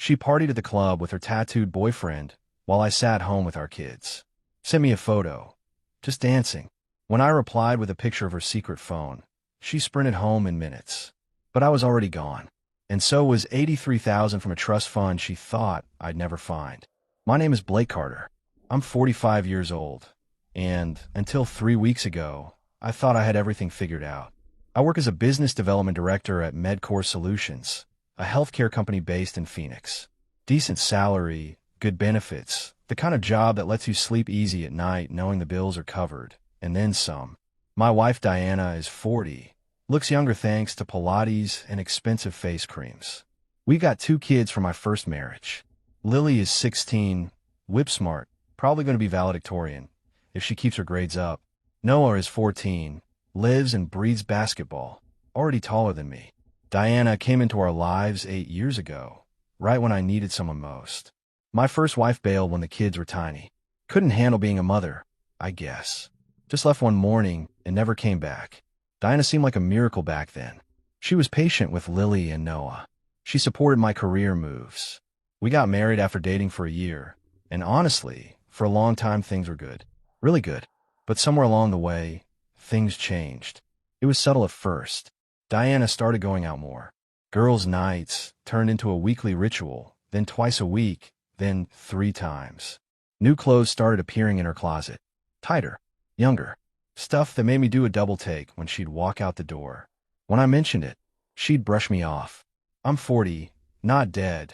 She partied at the club with her tattooed boyfriend while I sat home with our kids. Sent me a photo. Just dancing. When I replied with a picture of her secret phone, she sprinted home in minutes. But I was already gone. And so was $83,000 from a trust fund she thought I'd never find. My name is Blake Carter. I'm 45 years old. And until 3 weeks ago, I thought I had everything figured out. I work as a business development director at MedCore Solutions, a healthcare company based in Phoenix. Decent salary, good benefits, the kind of job that lets you sleep easy at night knowing the bills are covered, and then some. My wife Diana is 40, looks younger thanks to Pilates and expensive face creams. We got 2 kids from my first marriage. Lily is 16, whip smart, probably going to be valedictorian if she keeps her grades up. Noah is 14, lives and breathes basketball, already taller than me. Diana came into our lives 8 years ago, right when I needed someone most. My first wife bailed when the kids were tiny. Couldn't handle being a mother, I guess. Just left one morning and never came back. Diana seemed like a miracle back then. She was patient with Lily and Noah. She supported my career moves. We got married after dating for a year, and honestly, for a long time things were good. Really good. But somewhere along the way, things changed. It was subtle at first. Diana started going out more. Girls' nights turned into a weekly ritual, then twice a week, then 3 times. New clothes started appearing in her closet. Tighter, younger. Stuff that made me do a double take when she'd walk out the door. When I mentioned it, she'd brush me off. I'm 40, not dead,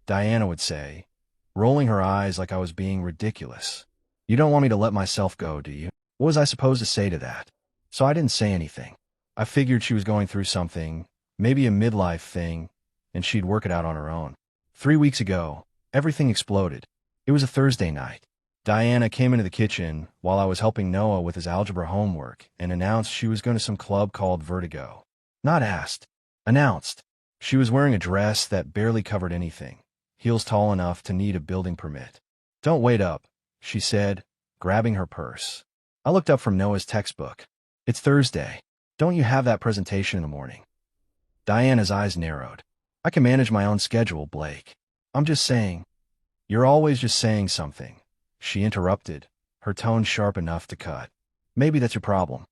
Diana would say, rolling her eyes like I was being ridiculous. You don't want me to let myself go, do you? What was I supposed to say to that? So I didn't say anything. I figured she was going through something, maybe a midlife thing, and she'd work it out on her own. 3 weeks ago, everything exploded. It was a Thursday night. Diana came into the kitchen while I was helping Noah with his algebra homework and announced she was going to some club called Vertigo. Not asked. Announced. She was wearing a dress that barely covered anything, heels tall enough to need a building permit. Don't wait up, she said, grabbing her purse. I looked up from Noah's textbook. It's Thursday. Don't you have that presentation in the morning? Diana's eyes narrowed. I can manage my own schedule, Blake. I'm just saying. You're always just saying something, she interrupted, her tone sharp enough to cut. Maybe that's your problem.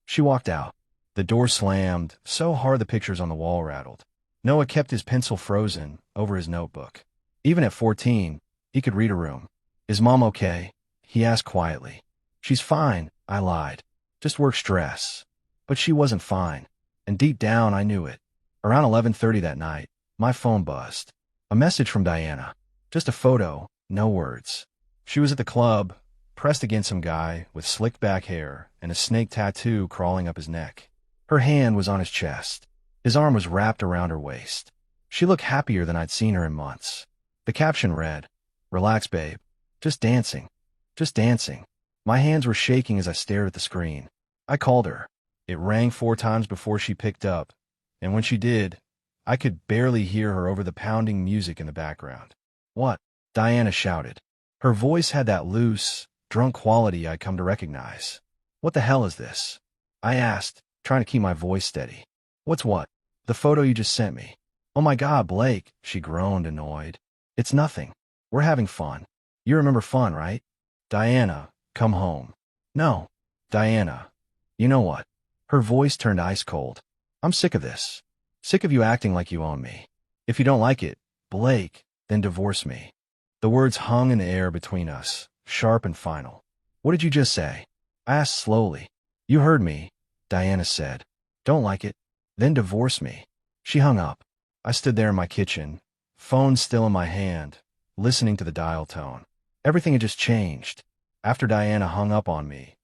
She walked out. The door slammed, so hard the pictures on the wall rattled. Noah kept his pencil frozen over his notebook. Even at 14, he could read a room. Is Mom okay? He asked quietly. She's fine, I lied. Just work stress. But she wasn't fine, and deep down I knew it. Around 11:30 that night, my phone buzzed. A message from Diana. Just a photo, no words. She was at the club, pressed against some guy with slicked back hair and a snake tattoo crawling up his neck. Her hand was on his chest. His arm was wrapped around her waist. She looked happier than I'd seen her in months. The caption read, "Relax, babe. Just dancing. Just dancing." My hands were shaking as I stared at the screen. I called her. It rang 4 times before she picked up, and when she did, I could barely hear her over the pounding music in the background. "What?" Diana shouted. Her voice had that loose, drunk quality I'd come to recognize. "What the hell is this?" I asked, trying to keep my voice steady. "What's what?" "The photo you just sent me." "Oh my God, Blake," she groaned, annoyed. "It's nothing. We're having fun. You remember fun, right?" "Diana, come home." "No." "Diana, you know what?" Her voice turned ice cold. "I'm sick of this. Sick of you acting like you own me. If you don't like it, Blake, then divorce me." The words hung in the air between us, sharp and final. "What did you just say?" I asked slowly. "You heard me," Diana said. "Don't like it? Then divorce me." She hung up. I stood there in my kitchen, phone still in my hand, listening to the dial tone. Everything had just changed. After Diana hung up on me,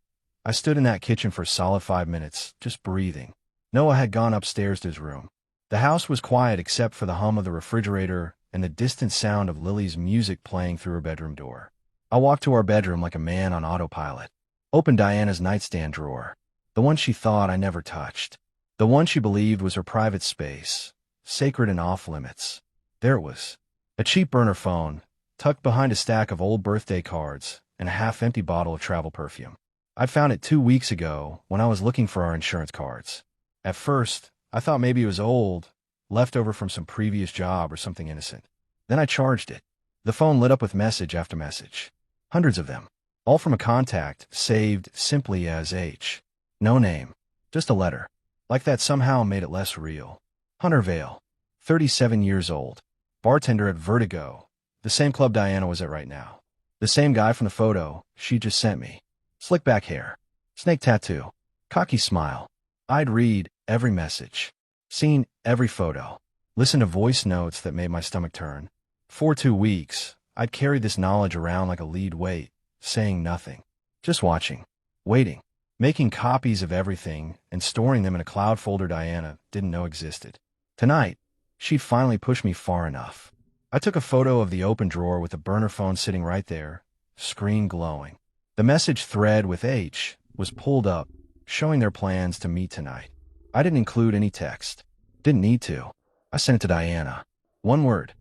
I stood in that kitchen for a solid 5 minutes, just breathing. Noah had gone upstairs to his room. The house was quiet except for the hum of the refrigerator and the distant sound of Lily's music playing through her bedroom door. I walked to our bedroom like a man on autopilot. Opened Diana's nightstand drawer, the one she thought I never touched, the one she believed was her private space, sacred and off limits. There it was, a cheap burner phone, tucked behind a stack of old birthday cards and a half-empty bottle of travel perfume. I'd found it 2 weeks ago when I was looking for our insurance cards. At first, I thought maybe it was old, left over from some previous job or something innocent. Then I charged it. The phone lit up with message after message. Hundreds of them. All from a contact, saved simply as H. No name. Just a letter. Like that somehow made it less real. Hunter Vale. 37 years old. Bartender at Vertigo. The same club Diana was at right now. The same guy from the photo she just sent me. Slick back hair. Snake tattoo. Cocky smile. I'd read every message. Seen every photo. Listened to voice notes that made my stomach turn. For 2 weeks, I'd carried this knowledge around like a lead weight, saying nothing. Just watching. Waiting. Making copies of everything and storing them in a cloud folder Diana didn't know existed. Tonight, she'd finally pushed me far enough. I took a photo of the open drawer with the burner phone sitting right there, screen glowing. The message thread with H was pulled up, showing their plans to meet tonight. I didn't include any text. Didn't need to. I sent it to Diana. One word.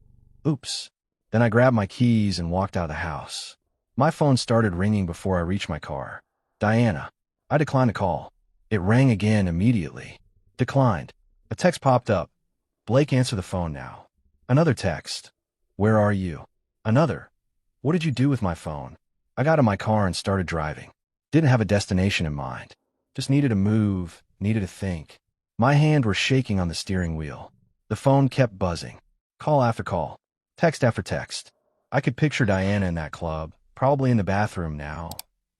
Oops. Then I grabbed my keys and walked out of the house. My phone started ringing before I reached my car. Diana. I declined the call. It rang again immediately. Declined. A text popped up. Blake, answer the phone now. Another text. Where are you? Another. What did you do with my phone? I got in my car and started driving. Didn't have a destination in mind. Just needed to move, needed to think. My hand was shaking on the steering wheel. The phone kept buzzing. Call after call. Text after text. I could picture Diana in that club, probably in the bathroom now.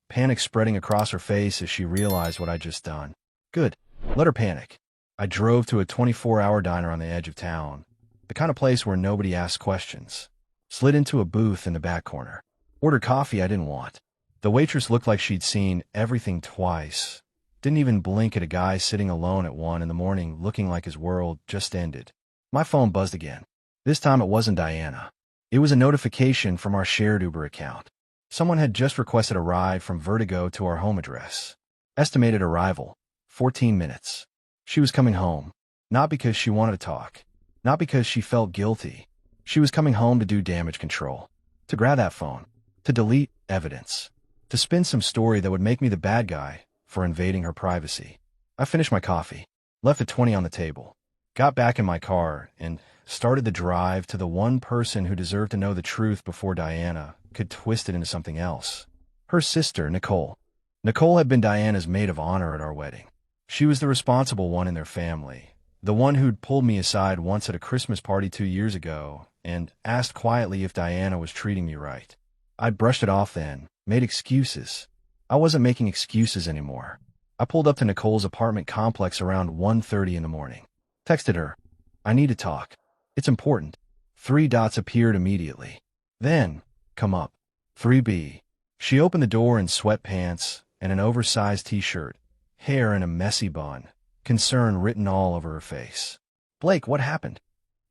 Panic spreading across her face as she realized what I'd just done. Good. Let her panic. I drove to a 24-hour diner on the edge of town, the kind of place where nobody asks questions. Slid into a booth in the back corner. Ordered coffee I didn't want. The waitress looked like she'd seen everything twice. Didn't even blink at a guy sitting alone at 1 in the morning looking like his world just ended. My phone buzzed again. This time it wasn't Diana. It was a notification from our shared Uber account. Someone had just requested a ride from Vertigo to our home address. Estimated arrival, 14 minutes. She was coming home. Not because she wanted to talk. Not because she felt guilty. She was coming home to do damage control. To grab that phone. To delete evidence. To spin some story that would make me the bad guy for invading her privacy. I finished my coffee. Left the 20 on the table. Got back in my car and started the drive to the one person who deserved to know the truth before Diana could twist it into something else. Her sister, Nicole. Nicole had been Diana's maid of honor at our wedding. She was the responsible one in their family, the one who'd pulled me aside once at a Christmas party 2 years ago and asked quietly if Diana was treating me right. I'd brushed it off then, made excuses. I wasn't making excuses anymore. I pulled up to Nicole's apartment complex around 1:30 in the morning. Texted her, I need to talk. It's important. 3 dots appeared immediately. Then, come up. 3B. She opened the door in sweatpants and an oversized t-shirt, hair in a messy bun, concern written all over her face. Blake, what happened?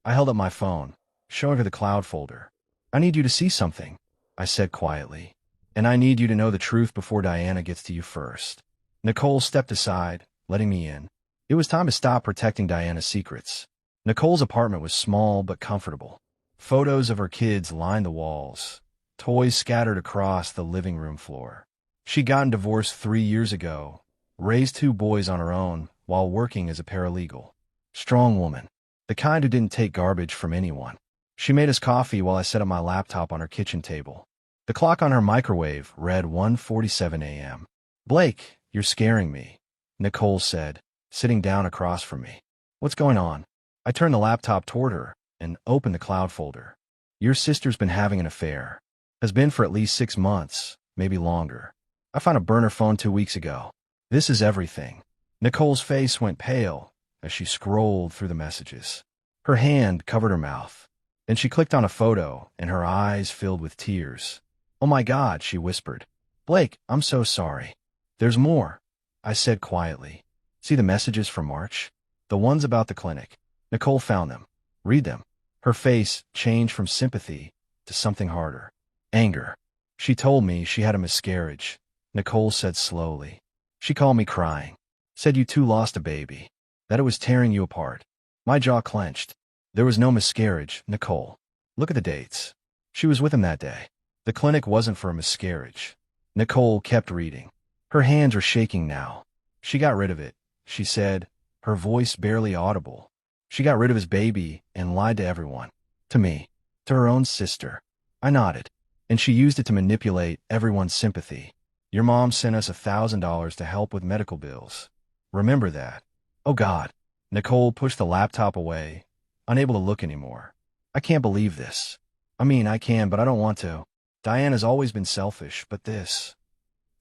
I held up my phone, showing her the cloud folder. I need you to see something, I said quietly. And I need you to know the truth before Diana gets to you first. Nicole stepped aside, letting me in. It was time to stop protecting Diana's secrets. Nicole's apartment was small but comfortable. Photos of her kids lined the walls. Toys scattered across the living room floor. She'd gotten divorced 3 years ago, raised 2 boys on her own while working as a paralegal. Strong woman, the kind who didn't take garbage from anyone. She made us coffee while I set up my laptop on her kitchen table. The clock on her microwave read 1:47 a.m. Blake, you're scaring me, Nicole said, sitting down across from me. What's going on? I turned the laptop toward her and opened the cloud folder. Your sister's been having an affair. Has been for at least 6 months, maybe longer. I found a burner phone 2 weeks ago. This is everything. Nicole's face went pale as she scrolled through the messages. Her hand covered her mouth. Then she clicked on a photo, and her eyes filled with tears. Oh my God, she whispered. Blake, I'm so sorry. There's more, I said quietly. See the messages from March? The ones about the clinic. Nicole found them. Read them. Her face changed from sympathy to something harder. Anger. She told me she had a miscarriage, Nicole said slowly. She called me crying. Said you two lost a baby. That it was tearing you apart. My jaw clenched. There was no miscarriage, Nicole. Look at the dates. She was with him that day. The clinic wasn't for a miscarriage. Nicole kept reading. Her hands were shaking now. She got rid of it, she said, her voice barely audible. She got rid of his baby and lied to everyone. To me. To her own sister. I nodded. And she used it to manipulate everyone's sympathy. Your mom sent us $1,000 to help with medical bills. Remember that? Oh God. Nicole pushed the laptop away, unable to look anymore. I can't believe this. I mean, I can, but I don't want to. Diana's always been selfish, but this.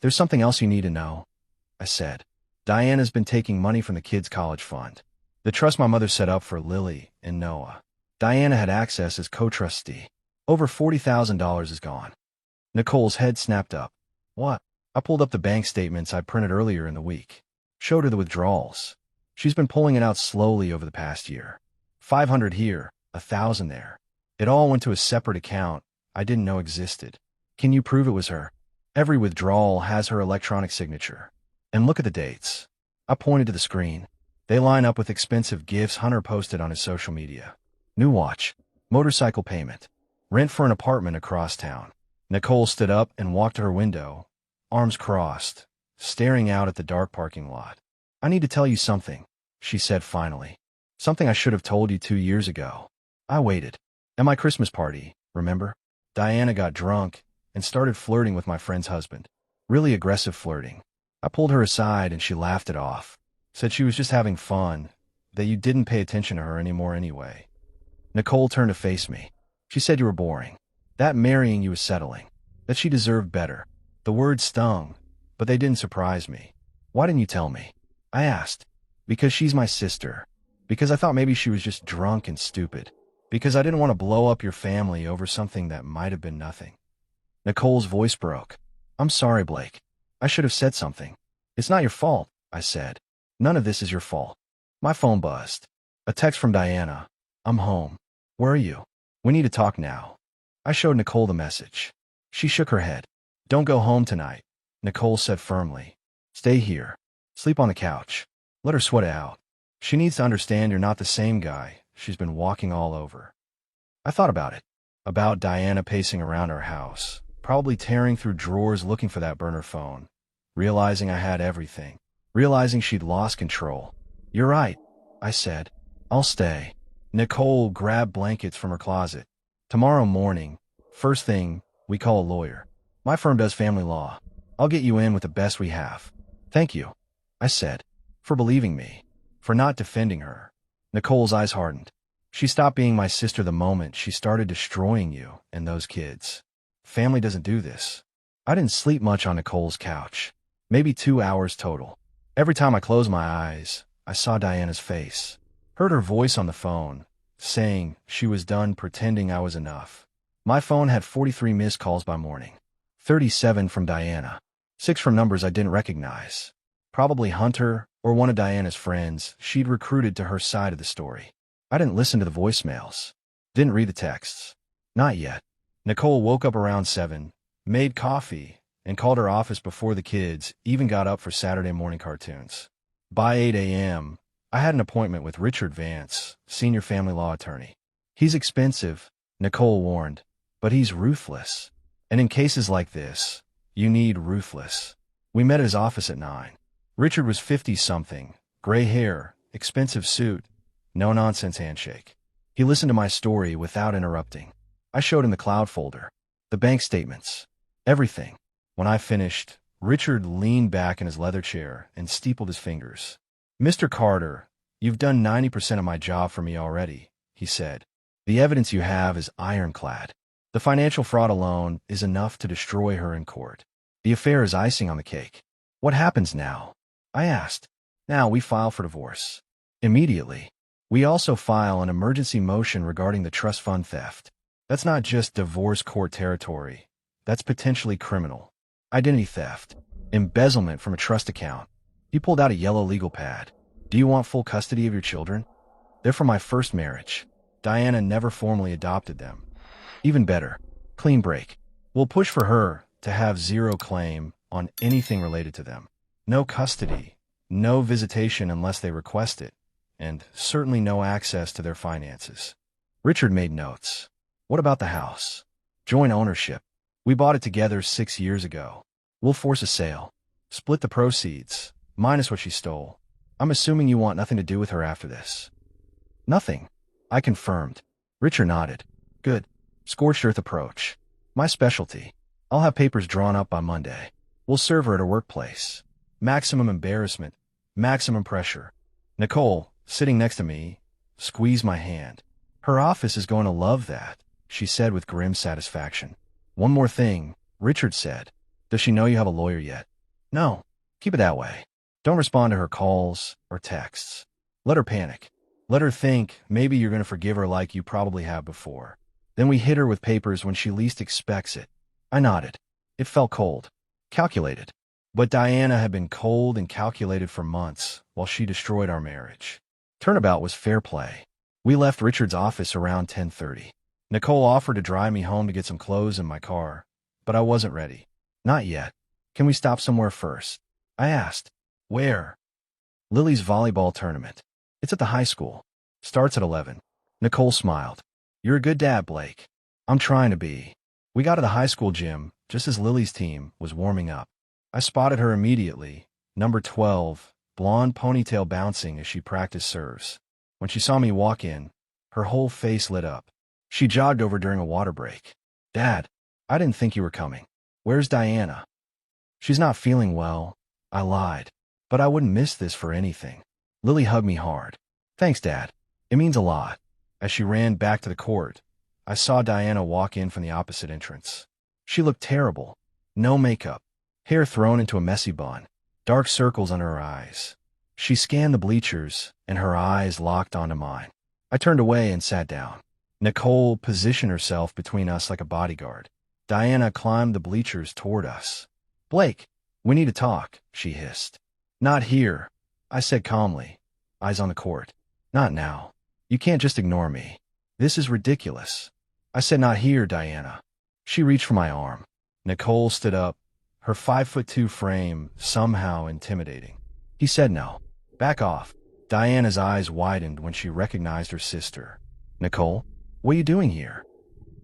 There's something else you need to know, I said. Diana's been taking money from the kids' college fund. The trust my mother set up for Lily and Noah. Diana had access as co-trustee. Over $40,000 is gone. Nicole's head snapped up. What? I pulled up the bank statements I printed earlier in the week. Showed her the withdrawals. She's been pulling it out slowly over the past year. 500 here, 1,000 there. It all went to a separate account I didn't know existed. Can you prove it was her? Every withdrawal has her electronic signature. And look at the dates. I pointed to the screen. They line up with expensive gifts Hunter posted on his social media. New watch. Motorcycle payment. Rent for an apartment across town. Nicole stood up and walked to her window, arms crossed, staring out at the dark parking lot. I need to tell you something, she said finally. Something I should have told you 2 years ago. I waited. At my Christmas party, remember? Diana got drunk and started flirting with my friend's husband. Really aggressive flirting. I pulled her aside and she laughed it off. Said she was just having fun, that you didn't pay attention to her anymore anyway. Nicole turned to face me. She said you were boring. That marrying you was settling. That she deserved better. The words stung, but they didn't surprise me. Why didn't you tell me? I asked. Because she's my sister. Because I thought maybe she was just drunk and stupid. Because I didn't want to blow up your family over something that might have been nothing. Nicole's voice broke. I'm sorry, Blake. I should have said something. It's not your fault, I said. None of this is your fault. My phone buzzed. A text from Diana. I'm home. Where are you? We need to talk now. I showed Nicole the message. She shook her head. Don't go home tonight, Nicole said firmly. Stay here. Sleep on the couch. Let her sweat it out. She needs to understand you're not the same guy she's been walking all over. I thought about it. About Diana pacing around our house, probably tearing through drawers looking for that burner phone, realizing I had everything, realizing she'd lost control. You're right, I said. I'll stay. Nicole grabbed blankets from her closet. Tomorrow morning, first thing, we call a lawyer. My firm does family law. I'll get you in with the best we have. Thank you, I said, for believing me, for not defending her. Nicole's eyes hardened. She stopped being my sister the moment she started destroying you and those kids. Family doesn't do this. I didn't sleep much on Nicole's couch. Maybe 2 hours total. Every time I closed my eyes, I saw Diana's face. Heard her voice on the phone, saying she was done pretending I was enough. My phone had 43 missed calls by morning. 37 from Diana. 6 from numbers I didn't recognize. Probably Hunter or one of Diana's friends she'd recruited to her side of the story. I didn't listen to the voicemails. Didn't read the texts. Not yet. Nicole woke up around 7, made coffee, and called her office before the kids even got up for Saturday morning cartoons. By 8 a.m., I had an appointment with Richard Vance, senior family law attorney. He's expensive, Nicole warned, but he's ruthless. And in cases like this, you need ruthless. We met at his office at 9. Richard was 50-something, gray hair, expensive suit, no-nonsense handshake. He listened to my story without interrupting. I showed him the cloud folder, the bank statements, everything. When I finished, Richard leaned back in his leather chair and steepled his fingers. Mr. Carter, you've done 90% of my job for me already, he said. The evidence you have is ironclad. The financial fraud alone is enough to destroy her in court. The affair is icing on the cake. What happens now? I asked. Now we file for divorce. Immediately. We also file an emergency motion regarding the trust fund theft. That's not just divorce court territory. That's potentially criminal. Identity theft. Embezzlement from a trust account. He pulled out a yellow legal pad. Do you want full custody of your children? They're from my first marriage. Diana never formally adopted them. Even better. Clean break. We'll push for her to have zero claim on anything related to them. No custody, no visitation unless they request it, and certainly no access to their finances. Richard made notes. What about the house? Joint ownership. We bought it together 6 years ago. We'll force a sale. Split the proceeds, minus what she stole. I'm assuming you want nothing to do with her after this. Nothing. I confirmed. Richard nodded. Good. Scorched earth approach. My specialty. I'll have papers drawn up by Monday. We'll serve her at her workplace. Maximum embarrassment. Maximum pressure. Nicole, sitting next to me, squeezed my hand. Her office is going to love that, she said with grim satisfaction. One more thing, Richard said. Does she know you have a lawyer yet? No. Keep it that way. Don't respond to her calls or texts. Let her panic. Let her think maybe you're going to forgive her like you probably have before. Then we hit her with papers when she least expects it. I nodded. It felt cold. Calculated. But Diana had been cold and calculated for months while she destroyed our marriage. Turnabout was fair play. We left Richard's office around 10:30. Nicole offered to drive me home to get some clothes in my car, but I wasn't ready. Not yet. Can we stop somewhere first? I asked. Where? Lily's volleyball tournament. It's at the high school. Starts at 11. Nicole smiled. You're a good dad, Blake. I'm trying to be. We got to the high school gym just as Lily's team was warming up. I spotted her immediately, number 12, blonde ponytail bouncing as she practiced serves. When she saw me walk in, her whole face lit up. She jogged over during a water break. Dad, I didn't think you were coming. Where's Diana? She's not feeling well. I lied. But I wouldn't miss this for anything. Lily hugged me hard. Thanks, Dad. It means a lot. As she ran back to the court, I saw Diana walk in from the opposite entrance. She looked terrible. No makeup. Hair thrown into a messy bun. Dark circles under her eyes. She scanned the bleachers, and her eyes locked onto mine. I turned away and sat down. Nicole positioned herself between us like a bodyguard. Diana climbed the bleachers toward us. Blake, we need to talk, she hissed. Not here, I said calmly, eyes on the court. Not now. You can't just ignore me. This is ridiculous. I said not here, Diana. She reached for my arm. Nicole stood up, her 5'2" frame somehow intimidating. He said no. Back off. Diana's eyes widened when she recognized her sister. Nicole, what are you doing here?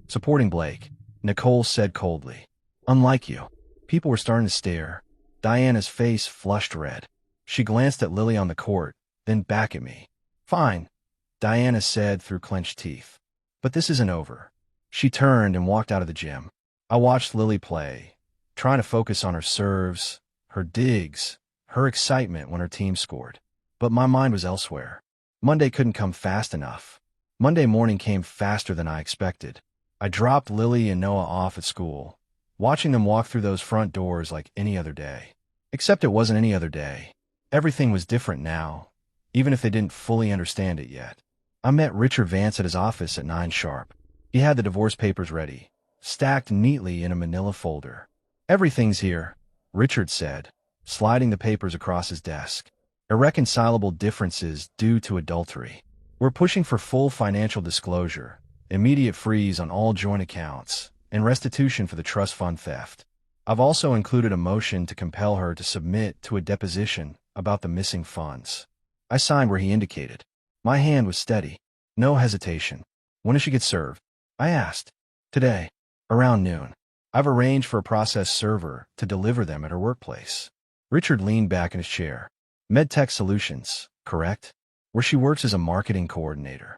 Supporting Blake, Nicole said coldly. Unlike you. People were starting to stare. Diana's face flushed red. She glanced at Lily on the court, then back at me. Fine, Diana said through clenched teeth. But this isn't over. She turned and walked out of the gym. I watched Lily play, trying to focus on her serves, her digs, her excitement when her team scored. But my mind was elsewhere. Monday couldn't come fast enough. Monday morning came faster than I expected. I dropped Lily and Noah off at school, watching them walk through those front doors like any other day. Except it wasn't any other day. Everything was different now, even if they didn't fully understand it yet. I met Richard Vance at his office at 9 sharp. He had the divorce papers ready, stacked neatly in a manila folder. Everything's here, Richard said, sliding the papers across his desk. Irreconcilable differences due to adultery. We're pushing for full financial disclosure, immediate freeze on all joint accounts, and restitution for the trust fund theft. I've also included a motion to compel her to submit to a deposition about the missing funds. I signed where he indicated. My hand was steady. No hesitation. When does she get served? I asked. Today. Around noon. I've arranged for a process server to deliver them at her workplace. Richard leaned back in his chair. MedTech Solutions, correct? Where she works as a marketing coordinator.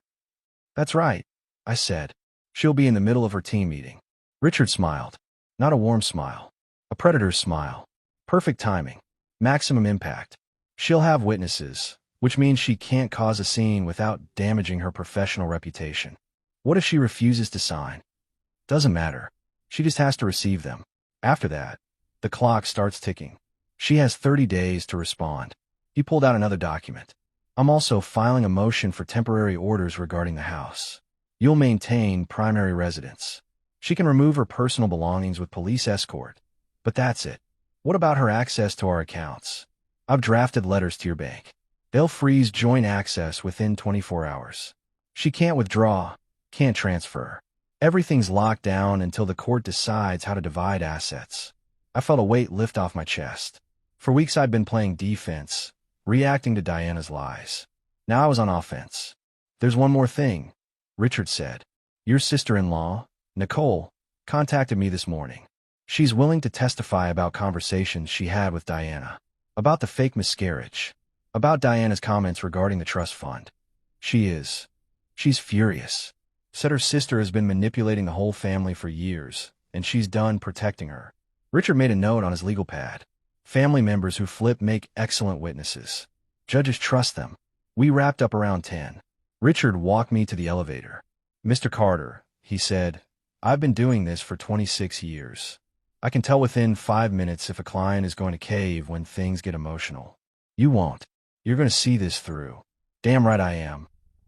That's right, I said. She'll be in the middle of her team meeting. Richard smiled. Not a warm smile. A predator's smile. Perfect timing. Maximum impact. She'll have witnesses, which means she can't cause a scene without damaging her professional reputation. What if she refuses to sign? Doesn't matter. She just has to receive them. After that, the clock starts ticking. She has 30 days to respond. He pulled out another document. I'm also filing a motion for temporary orders regarding the house. You'll maintain primary residence. She can remove her personal belongings with police escort. But that's it. What about her access to our accounts? I've drafted letters to your bank. They'll freeze joint access within 24 hours. She can't withdraw, can't transfer. Everything's locked down until the court decides how to divide assets. I felt a weight lift off my chest. For weeks I'd been playing defense, reacting to Diana's lies. Now I was on offense. There's one more thing, Richard said. Your sister-in-law, Nicole, contacted me this morning. She's willing to testify about conversations she had with Diana. About the fake miscarriage. About Diana's comments regarding the trust fund. She's furious. Said her sister has been manipulating the whole family for years, and she's done protecting her. Richard made a note on his legal pad. Family members who flip make excellent witnesses. Judges trust them. We wrapped up around 10. Richard walked me to the elevator. Mr. Carter, he said, I've been doing this for 26 years. I can tell within 5 minutes if a client is going to cave when things get emotional. You won't. You're going to see this through. Damn right I am,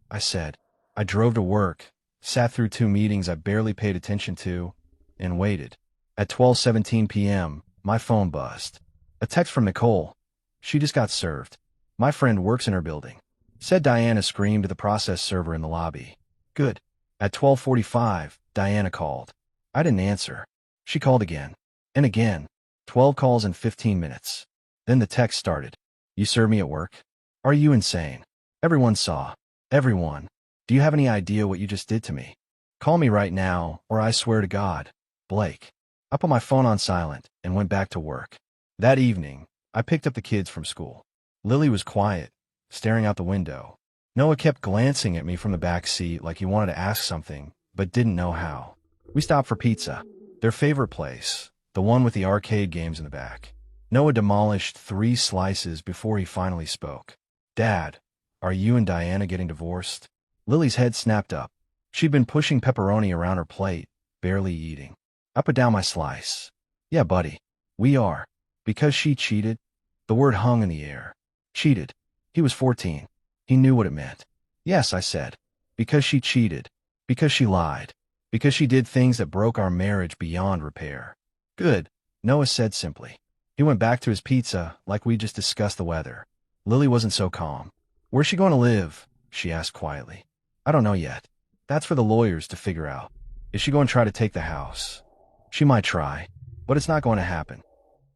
I said. I drove to work, sat through 2 meetings I barely paid attention to, and waited. At 12:17 p.m., my phone buzzed. A text from Nicole. She just got served. My friend works in her building. Said Diana screamed to the process server in the lobby. Good. At 12:45, Diana called. I didn't answer. She called again. And again. 12 calls in 15 minutes. Then the text started. You serve me at work? Are you insane? Everyone saw. Everyone. Do you have any idea what you just did to me? Call me right now, or I swear to God. Blake. I put my phone on silent and went back to work. That evening, I picked up the kids from school. Lily was quiet, staring out the window. Noah kept glancing at me from the back seat like he wanted to ask something, but didn't know how. We stopped for pizza, their favorite place, the one with the arcade games in the back. Noah demolished 3 slices before he finally spoke. Dad, are you and Diana getting divorced? Lily's head snapped up. She'd been pushing pepperoni around her plate, barely eating. I put down my slice. Yeah, buddy. We are. Because she cheated? The word hung in the air. Cheated. He was 14. He knew what it meant. Yes, I said. Because she cheated. Because she lied. Because she did things that broke our marriage beyond repair. Good, Noah said simply. He went back to his pizza like we just discussed the weather. Lily wasn't so calm. Where's she going to live? She asked quietly. I don't know yet. That's for the lawyers to figure out. Is she going to try to take the house? She might try, but it's not going to happen.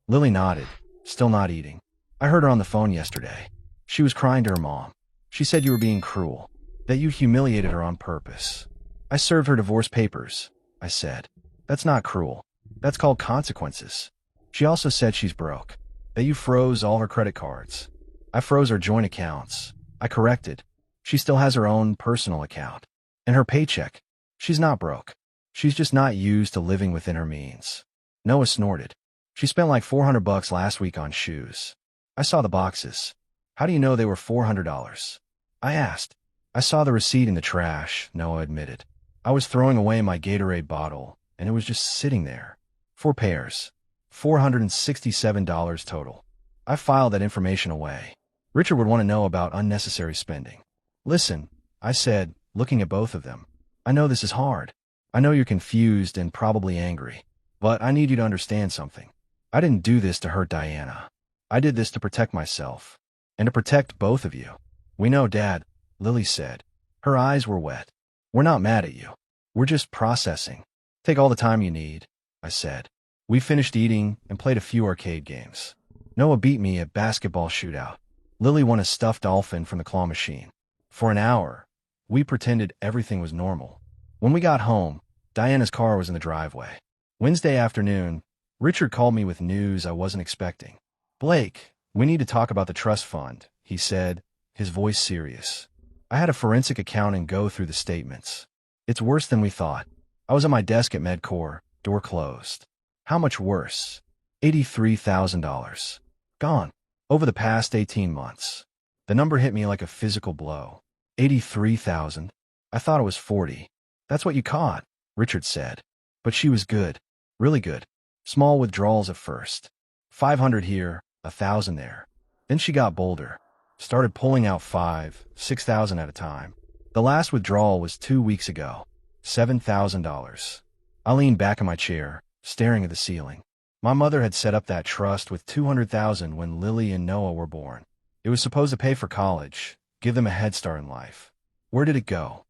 Lily nodded, still not eating. I heard her on the phone yesterday. She was crying to her mom. She said you were being cruel, that you humiliated her on purpose. I served her divorce papers, I said. That's not cruel. That's called consequences. She also said she's broke, that you froze all her credit cards. I froze her joint accounts. I corrected. She still has her own personal account. And her paycheck. She's not broke. She's just not used to living within her means. Noah snorted. She spent like $400 last week on shoes. I saw the boxes. How do you know they were $400? I asked. I saw the receipt in the trash, Noah admitted. I was throwing away my Gatorade bottle, and it was just sitting there. 4 pairs. $467 total. I filed that information away. Richard would want to know about unnecessary spending. Listen, I said, looking at both of them. I know this is hard. I know you're confused and probably angry, but I need you to understand something. I didn't do this to hurt Diana. I did this to protect myself, and to protect both of you. We know, Dad, Lily said. Her eyes were wet. We're not mad at you. We're just processing. Take all the time you need, I said. We finished eating and played a few arcade games. Noah beat me at basketball shootout. Lily won a stuffed dolphin from the claw machine. For an hour, we pretended everything was normal. When we got home, Diana's car was in the driveway. Wednesday afternoon, Richard called me with news I wasn't expecting. Blake, we need to talk about the trust fund, he said, his voice serious. I had a forensic accountant go through the statements. It's worse than we thought. I was at my desk at MedCore, door closed. How much worse? $83,000. Gone. Over the past 18 months. The number hit me like a physical blow. 83,000. I thought it was 40. That's what you caught, Richard said. But she was good. Really good. Small withdrawals at first. 500 here, 1,000 there. Then she got bolder. Started pulling out 5, 6,000 at a time. The last withdrawal was 2 weeks ago. $7,000. I leaned back in my chair, staring at the ceiling. My mother had set up that trust with $200,000 when Lily and Noah were born. It was supposed to pay for college, give them a head start in life. Where did it go?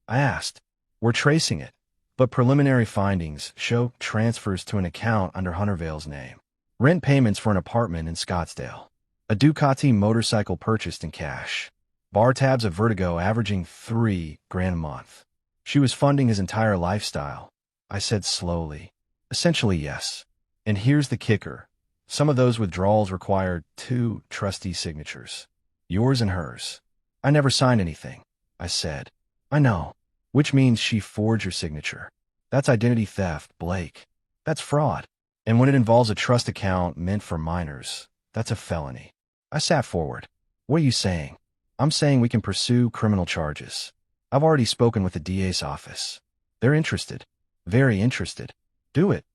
I asked. We're tracing it, but preliminary findings show transfers to an account under Hunter Vale's name. Rent payments for an apartment in Scottsdale. A Ducati motorcycle purchased in cash. Bar tabs of Vertigo averaging $3,000 a month. She was funding his entire lifestyle. I said slowly. Essentially, yes. And here's the kicker. Some of those withdrawals required 2 trustee signatures. Yours and hers. I never signed anything, I said. I know. which means she forged your signature. That's identity theft, Blake. That's fraud. And when it involves a trust account meant for minors, that's a felony. I sat forward. What are you saying? I'm saying we can pursue criminal charges. I've already spoken with the DA's office. They're interested. Very interested. Do it,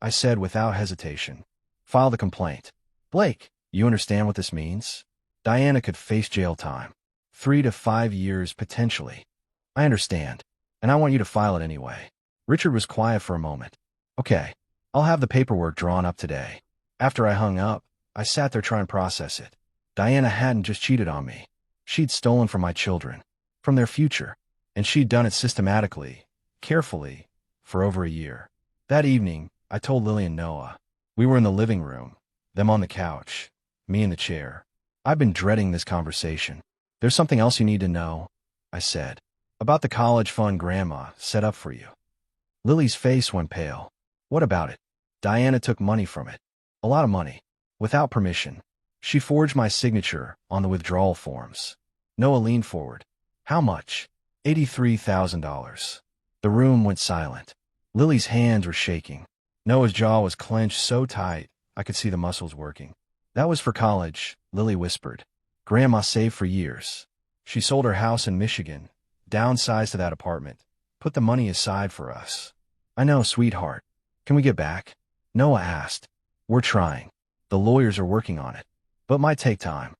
I said without hesitation. File the complaint. Blake, you understand what this means? Diana could face jail time. 3 to 5 years potentially. I understand, and I want you to file it anyway. Richard was quiet for a moment. Okay, I'll have the paperwork drawn up today. After I hung up, I sat there trying to process it. Diana hadn't just cheated on me. She'd stolen from my children, from their future, and she'd done it systematically, carefully, for over a year. That evening, I told Lily and Noah. We were in the living room, them on the couch, me in the chair. I've been dreading this conversation. There's something else you need to know, I said, about the college fund Grandma set up for you. Lily's face went pale. What about it? Diana took money from it. A lot of money. Without permission. She forged my signature on the withdrawal forms. Noah leaned forward. How much? $83,000. The room went silent. Lily's hands were shaking. Noah's jaw was clenched so tight I could see the muscles working. That was for college, Lily whispered. Grandma saved for years. She sold her house in Michigan, downsized to that apartment, put the money aside for us. I know, sweetheart. Can we get back? Noah asked. We're trying. The lawyers are working on it. But might take time.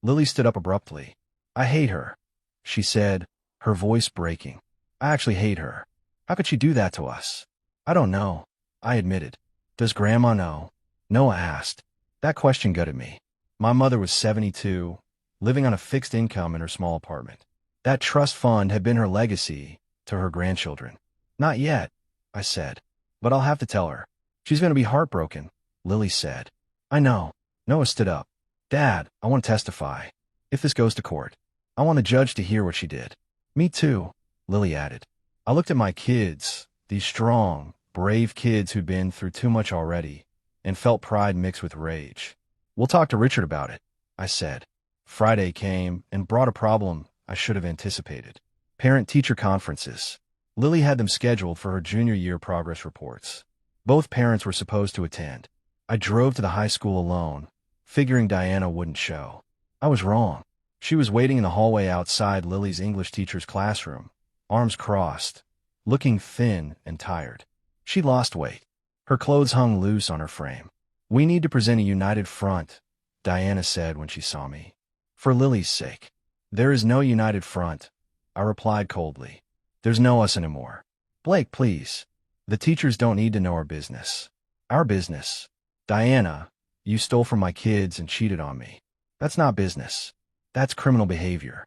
Lily stood up abruptly. I hate her, she said, her voice breaking. I actually hate her. How could she do that to us? I don't know, I admitted. Does Grandma know? Noah asked. That question gutted me. My mother was 72, living on a fixed income in her small apartment. That trust fund had been her legacy to her grandchildren. Not yet, I said. But I'll have to tell her. She's going to be heartbroken, Lily said. I know. Noah stood up. Dad, I want to testify. If this goes to court, I want the judge to hear what she did. Me too, Lily added. I looked at my kids, these strong, brave kids who'd been through too much already, and felt pride mixed with rage. We'll talk to Richard about it, I said. Friday came and brought a problem I should have anticipated. Parent-teacher conferences. Lily had them scheduled for her junior year progress reports. Both parents were supposed to attend. I drove to the high school alone, figuring Diana wouldn't show. I was wrong. She was waiting in the hallway outside Lily's English teacher's classroom, arms crossed, looking thin and tired. She lost weight. Her clothes hung loose on her frame. We need to present a united front, Diana said when she saw me. For Lily's sake. There is no united front, I replied coldly. There's no us anymore. Blake, please. The teachers don't need to know our business. Our business. Diana, you stole from my kids and cheated on me. That's not business. That's criminal behavior.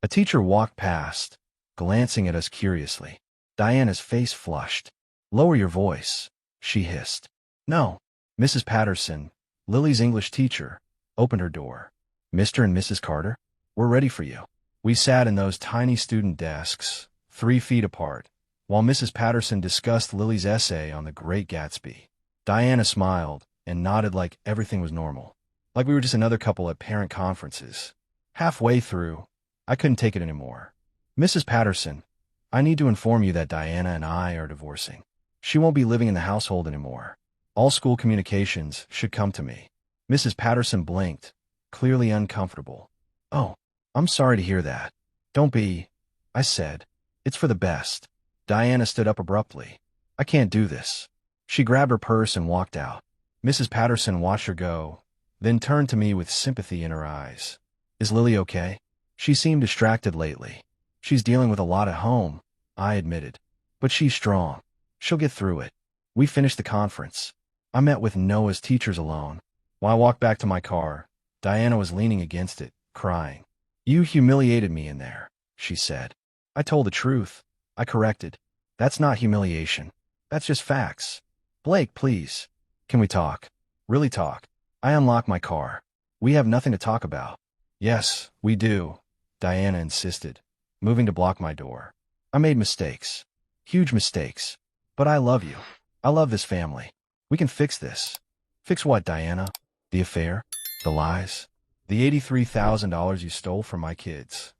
A teacher walked past, glancing at us curiously. Diana's face flushed. Lower your voice, she hissed. No. Mrs. Patterson, Lily's English teacher, opened her door. Mr. and Mrs. Carter, we're ready for you. We sat in those tiny student desks, 3 feet apart, while Mrs. Patterson discussed Lily's essay on the Great Gatsby. Diana smiled and nodded like everything was normal, like we were just another couple at parent conferences. Halfway through, I couldn't take it anymore. Mrs. Patterson, I need to inform you that Diana and I are divorcing. She won't be living in the household anymore. All school communications should come to me. Mrs. Patterson blinked, clearly uncomfortable. Oh, I'm sorry to hear that. Don't be, I said. It's for the best. Diana stood up abruptly. I can't do this. She grabbed her purse and walked out. Mrs. Patterson watched her go, then turned to me with sympathy in her eyes. Is Lily okay? She seemed distracted lately. She's dealing with a lot at home, I admitted. But she's strong. She'll get through it. We finished the conference. I met with Noah's teachers alone. While I walked back to my car, Diana was leaning against it, crying. You humiliated me in there, she said. I told the truth. I corrected. That's not humiliation. That's just facts. Blake, please. Can we talk? Really talk? I unlocked my car. We have nothing to talk about. Yes, we do, Diana insisted, moving to block my door. I made mistakes. Huge mistakes. But I love you. I love this family. We can fix this. Fix what, Diana? The affair? The lies? The $83,000 you stole from my kids?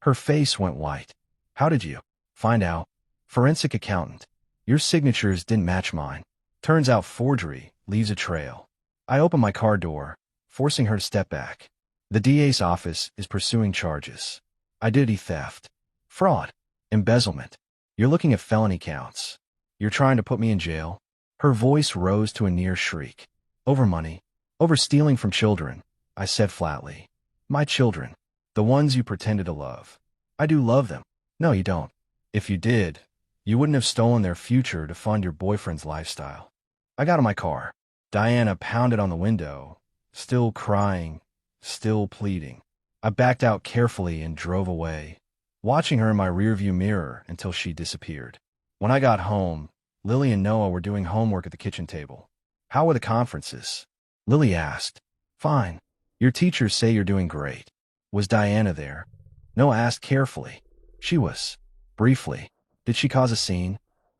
Her face went white. How did you? Find out. Forensic accountant. Your signatures didn't match mine. Turns out forgery leaves a trail. I open my car door, forcing her to step back. The DA's office is pursuing charges. Identity theft. Fraud. Embezzlement. You're looking at felony counts. You're trying to put me in jail? Her voice rose to a near shriek. Over money. Over stealing from children, I said flatly. My children. The ones you pretended to love. I do love them. No, you don't. If you did, you wouldn't have stolen their future to fund your boyfriend's lifestyle. I got in my car. Diana pounded on the window, still crying, still pleading. I backed out carefully and drove away, watching her in my rearview mirror until she disappeared. When I got home, Lily and Noah were doing homework at the kitchen table. How were the conferences? Lily asked. Fine. Your teachers say you're doing great. Was Diana there? Noah asked carefully. She was. Briefly. Did she cause a scene?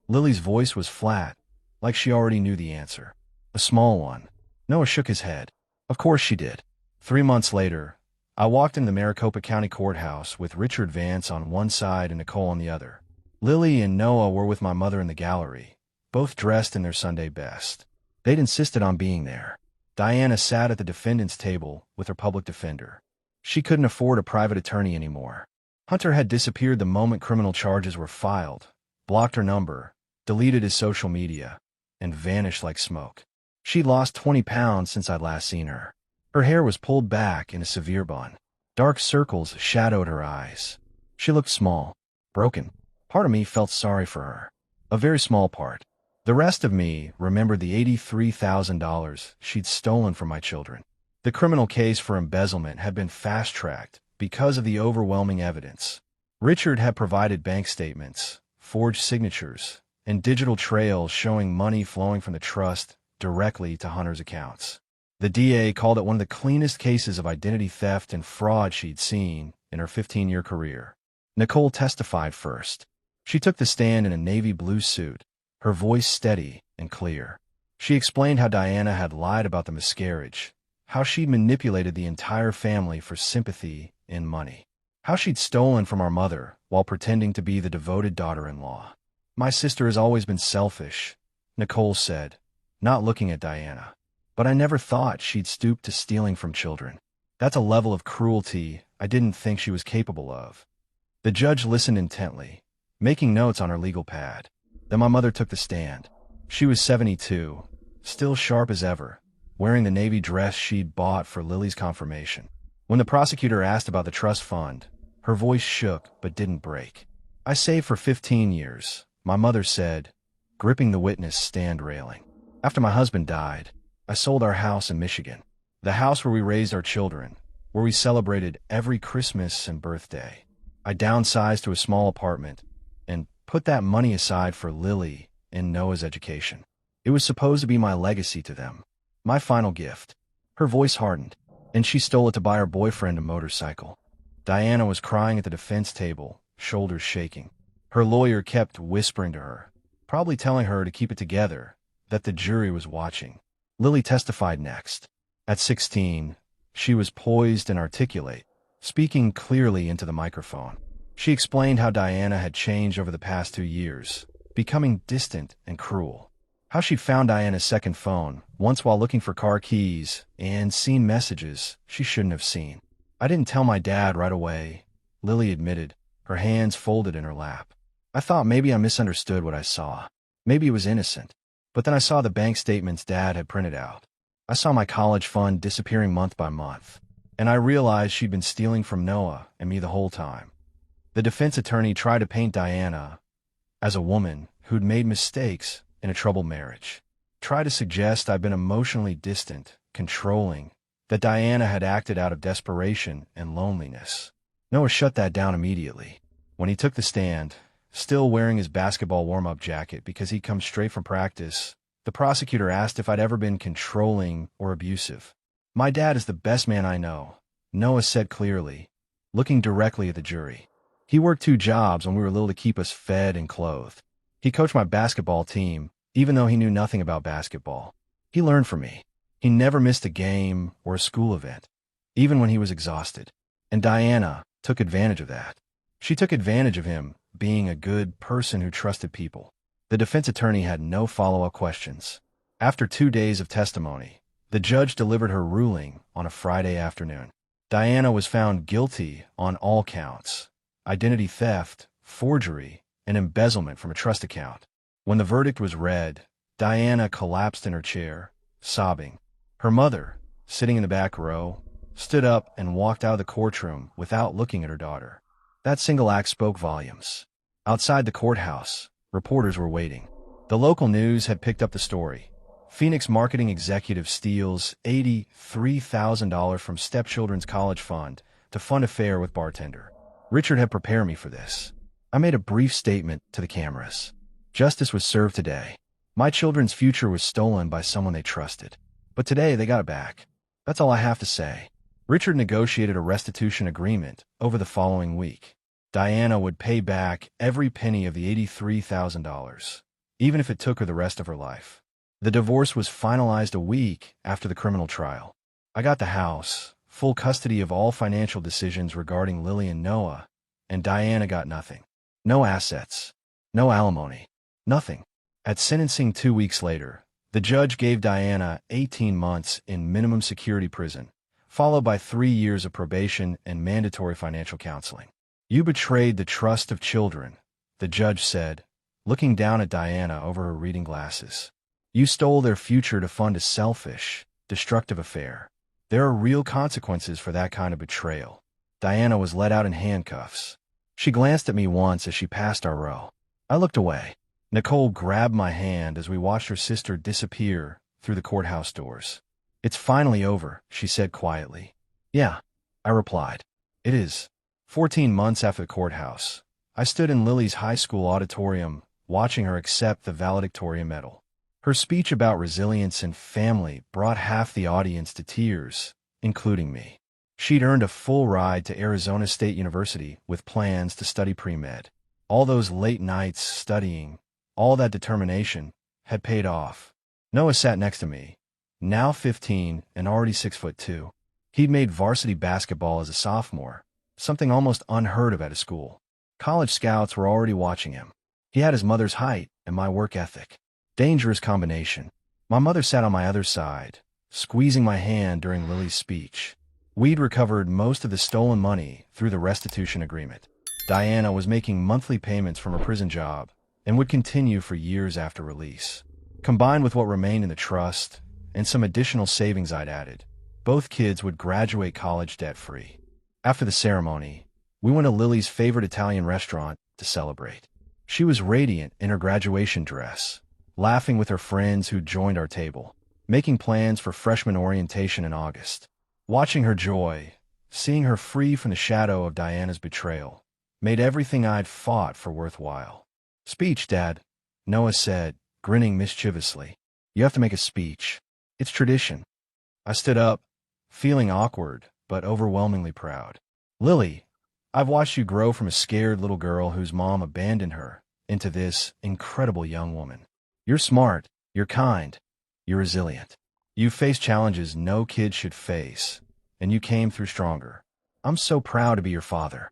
Lily's voice was flat, like she already knew the answer. A small one. Noah shook his head. Of course she did. 3 months later, I walked into the Maricopa County Courthouse with Richard Vance on one side and Nicole on the other. Lily and Noah were with my mother in the gallery, both dressed in their Sunday best. They'd insisted on being there. Diana sat at the defendant's table with her public defender. She couldn't afford a private attorney anymore. Hunter had disappeared the moment criminal charges were filed, blocked her number, deleted his social media, and vanished like smoke. She'd lost 20 pounds since I'd last seen her. Her hair was pulled back in a severe bun. Dark circles shadowed her eyes. She looked small, broken. Part of me felt sorry for her. A very small part. The rest of me remembered the $83,000 she'd stolen from my children. The criminal case for embezzlement had been fast-tracked because of the overwhelming evidence. Richard had provided bank statements, forged signatures, and digital trails showing money flowing from the trust directly to Hunter's accounts. The DA called it one of the cleanest cases of identity theft and fraud she'd seen in her 15-year career. Nicole testified first. She took the stand in a navy blue suit, her voice steady and clear. She explained how Diana had lied about the miscarriage, how she'd manipulated the entire family for sympathy and money, how she'd stolen from our mother while pretending to be the devoted daughter-in-law. My sister has always been selfish, Nicole said, not looking at Diana. But I never thought she'd stoop to stealing from children. That's a level of cruelty I didn't think she was capable of. The judge listened intently, making notes on her legal pad. Then my mother took the stand. She was 72, still sharp as ever, wearing the navy dress she'd bought for Lily's confirmation. When the prosecutor asked about the trust fund, her voice shook but didn't break. I saved for 15 years, my mother said, gripping the witness stand railing. After my husband died, I sold our house in Michigan, the house where we raised our children, where we celebrated every Christmas and birthday. I downsized to a small apartment and put that money aside for Lily and Noah's education. It was supposed to be my legacy to them, my final gift. Her voice hardened, and she stole it to buy her boyfriend a motorcycle. Diana was crying at the defense table, shoulders shaking. Her lawyer kept whispering to her, probably telling her to keep it together, that the jury was watching. Lily testified next. At 16, she was poised and articulate, speaking clearly into the microphone. She explained how Diana had changed over the past 2 years, becoming distant and cruel. How she'd found Diana's second phone, once while looking for car keys, and seen messages she shouldn't have seen. I didn't tell my dad right away, Lily admitted, her hands folded in her lap. I thought maybe I misunderstood what I saw. Maybe it was innocent. But then I saw the bank statements Dad had printed out. I saw my college fund disappearing month by month, and I realized she'd been stealing from Noah and me the whole time. The defense attorney tried to paint Diana as a woman who'd made mistakes in a troubled marriage, tried to suggest I'd been emotionally distant, controlling, that Diana had acted out of desperation and loneliness. Noah shut that down immediately. When he took the stand, still wearing his basketball warm-up jacket because he'd come straight from practice, the prosecutor asked if I'd ever been controlling or abusive. My dad is the best man I know, Noah said clearly, looking directly at the jury. He worked 2 jobs when we were little to keep us fed and clothed. He coached my basketball team, even though he knew nothing about basketball. He learned from me. He never missed a game or a school event, even when he was exhausted. And Diana took advantage of that. She took advantage of him being a good person who trusted people. The defense attorney had no follow-up questions. After 2 days of testimony, the judge delivered her ruling on a Friday afternoon. Diana was found guilty on all counts: identity theft, forgery, and embezzlement from a trust account. When the verdict was read, Diana collapsed in her chair, sobbing. Her mother, sitting in the back row, stood up and walked out of the courtroom without looking at her daughter. That single act spoke volumes. Outside the courthouse, reporters were waiting. The local news had picked up the story. Phoenix marketing executive steals $83,000 from stepchildren's college fund to fund affair with bartender. Richard had prepared me for this. I made a brief statement to the cameras. Justice was served today. My children's future was stolen by someone they trusted. But today they got it back. That's all I have to say. Richard negotiated a restitution agreement over the following week. Diana would pay back every penny of the $83,000, even if it took her the rest of her life. The divorce was finalized a week after the criminal trial. I got the house, full custody of all financial decisions regarding Lily and Noah, and Diana got nothing. No assets, no alimony, nothing. At sentencing 2 weeks later, the judge gave Diana 18 months in minimum security prison, followed by 3 years of probation and mandatory financial counseling. "You betrayed the trust of children," the judge said, looking down at Diana over her reading glasses. "You stole their future to fund a selfish, destructive affair. There are real consequences for that kind of betrayal." Diana was let out in handcuffs. She glanced at me once as she passed our row. I looked away. Nicole grabbed my hand as we watched her sister disappear through the courthouse doors. "It's finally over," she said quietly. "Yeah," I replied. "It is." 14 months after the courthouse, I stood in Lily's high school auditorium watching her accept the valedictorian medal. Her speech about resilience and family brought half the audience to tears, including me. She'd earned a full ride to Arizona State University with plans to study pre-med. All those late nights studying, all that determination, had paid off. Noah sat next to me, now 15 and already 6'2". He'd made varsity basketball as a sophomore, something almost unheard of at his school. College scouts were already watching him. He had his mother's height and my work ethic. Dangerous combination. My mother sat on my other side, squeezing my hand during Lily's speech. We'd recovered most of the stolen money through the restitution agreement. Diana was making monthly payments from her prison job and would continue for years after release. Combined with what remained in the trust and some additional savings I'd added, both kids would graduate college debt-free. After the ceremony, we went to Lily's favorite Italian restaurant to celebrate. She was radiant in her graduation dress, laughing with her friends who joined our table, making plans for freshman orientation in August. Watching her joy, seeing her free from the shadow of Diana's betrayal, made everything I'd fought for worthwhile. "Speech, Dad," Noah said, grinning mischievously. "You have to make a speech. It's tradition." I stood up, feeling awkward but overwhelmingly proud. "Lily, I've watched you grow from a scared little girl whose mom abandoned her into this incredible young woman. You're smart, you're kind, you're resilient. You faced challenges no kid should face, and you came through stronger. I'm so proud to be your father."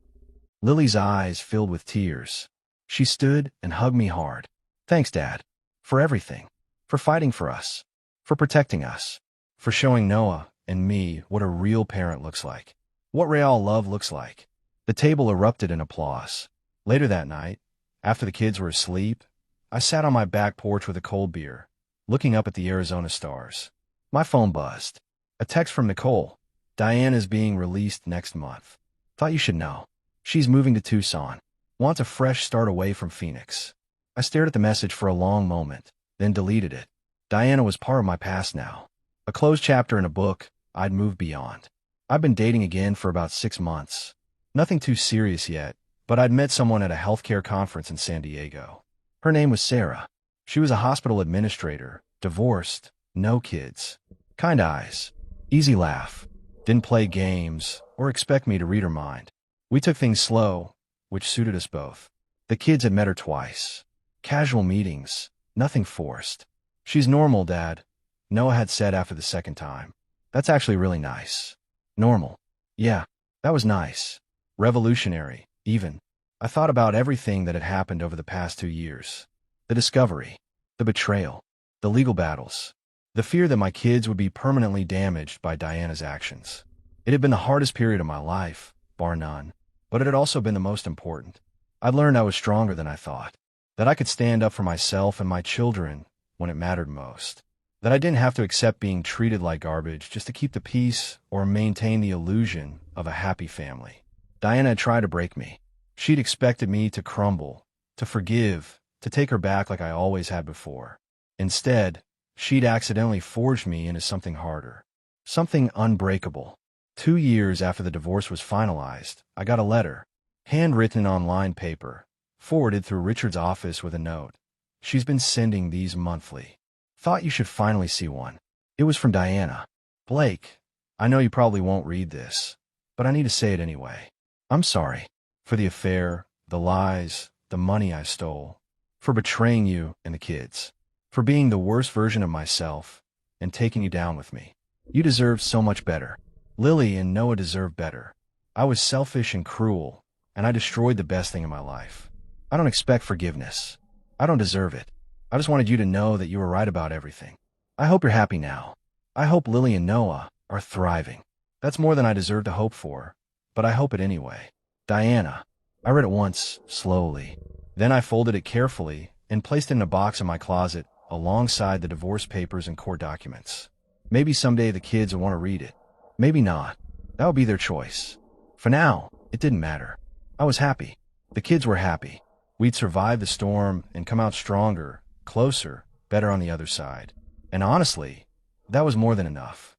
Lily's eyes filled with tears. She stood and hugged me hard. "Thanks, Dad, for everything, for fighting for us, for protecting us, for showing Noah and me what a real parent looks like, what real love looks like." The table erupted in applause. Later that night, after the kids were asleep, I sat on my back porch with a cold beer, looking up at the Arizona stars. My phone buzzed. A text from Nicole. "Diana's being released next month. Thought you should know. She's moving to Tucson. Wants a fresh start away from Phoenix." I stared at the message for a long moment, then deleted it. Diana was part of my past now. A closed chapter in a book I'd moved beyond. I'd been dating again for about 6 months. Nothing too serious yet, but I'd met someone at a healthcare conference in San Diego. Her name was Sarah. She was a hospital administrator, divorced, no kids. Kind eyes, easy laugh, didn't play games or expect me to read her mind. We took things slow, which suited us both. The kids had met her twice. Casual meetings, nothing forced. "She's normal, Dad," Noah had said after the second time. "That's actually really nice." Normal. Yeah, that was nice. Revolutionary, even. I thought about everything that had happened over the past 2 years. The discovery, the betrayal, the legal battles, the fear that my kids would be permanently damaged by Diana's actions. It had been the hardest period of my life, bar none, but it had also been the most important. I learned I was stronger than I thought, that I could stand up for myself and my children when it mattered most, that I didn't have to accept being treated like garbage just to keep the peace or maintain the illusion of a happy family. Diana had tried to break me. She'd expected me to crumble, to forgive, to take her back like I always had before. Instead, she'd accidentally forged me into something harder, something unbreakable. 2 years after the divorce was finalized, I got a letter, handwritten on lined paper, forwarded through Richard's office with a note. She's been sending these monthly. Thought you should finally see one. It was from Diana. Blake, I know you probably won't read this, but I need to say it anyway. I'm sorry. For the affair, the lies, the money I stole, for betraying you and the kids, for being the worst version of myself and taking you down with me. You deserve so much better. Lily and Noah deserve better. I was selfish and cruel, and I destroyed the best thing in my life. I don't expect forgiveness. I don't deserve it. I just wanted you to know that you were right about everything. I hope you're happy now. I hope Lily and Noah are thriving. That's more than I deserve to hope for, but I hope it anyway. Diana. I read it once, slowly. Then I folded it carefully and placed it in a box in my closet alongside the divorce papers and court documents. Maybe someday the kids will want to read it. Maybe not. That would be their choice. For now, it didn't matter. I was happy. The kids were happy. We'd survive the storm and come out stronger, closer, better on the other side. And honestly, that was more than enough.